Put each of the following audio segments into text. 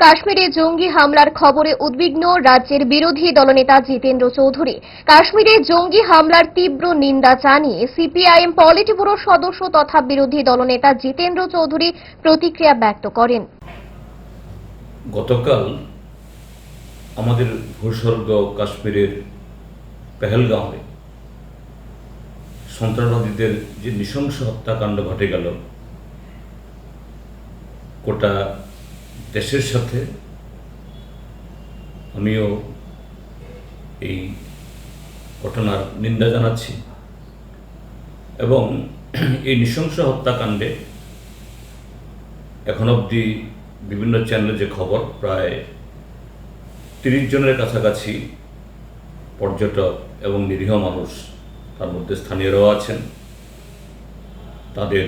কাশ্মীরে জঙ্গি হামলার খবরে উদ্বিগ্ন রাজ্যের বিরোধী দলনেতা জিতেন্দ্র চৌধুরী। কাশ্মীরে জঙ্গি হামলার তীব্র নিন্দা জানিয়ে সিপিআইএম পলিট ব্যুরোর সদস্য তথা বিরোধী দলনেতা জিতেন্দ্র চৌধুরী প্রতিক্রিয়া ব্যক্ত করেন। গতকাল আমাদের ভূস্বর্গ কাশ্মীরের পেহেলগাঁওয়ে সন্ত্রাসবাদীদের যে নৃশংস হত্যাকাণ্ড ঘটে গেল, গোটা দেশের সাথে আমিও এই ঘটনার নিন্দা জানাচ্ছি এবং এই নৃশংস হত্যাকাণ্ডে এখন অবধি বিভিন্ন চ্যানেলে যে খবর, প্রায় 30 জনের কাছাকাছি পর্যটক এবং নিরীহ মানুষ, তার মধ্যে স্থানীয়রাও আছেন, তাদের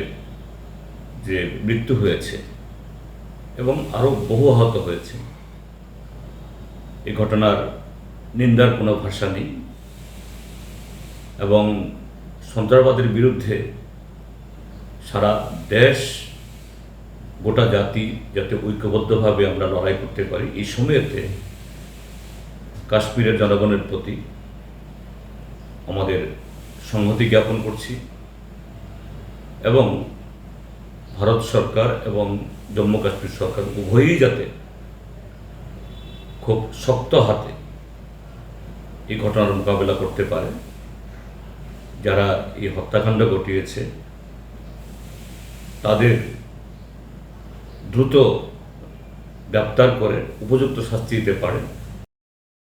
যে মৃত্যু হয়েছে এবং আরও বহু আহত হয়েছে। এই ঘটনার নিন্দার কোনো ভাষা নেই এবং সন্ত্রাসবাদের বিরুদ্ধে সারা দেশ, গোটা জাতি যাতে ঐক্যবদ্ধভাবে আমরা লড়াই করতে পারি, এই সময়েতে কাশ্মীরের জনগণের প্রতি আমাদের সংহতি জ্ঞাপন করছি এবং ভারত সরকার এবং জম্মু কাশ্মীর সরকার উভয়ই যাতে খুব শক্ত হাতে এই ঘটনার মোকাবেলা করতে পারে। যারা এই হত্যাকাণ্ড ঘটিয়েছে তাদের দ্রুত গ্রেপ্তার করে উপযুক্ত শাস্তি দিতে পারে,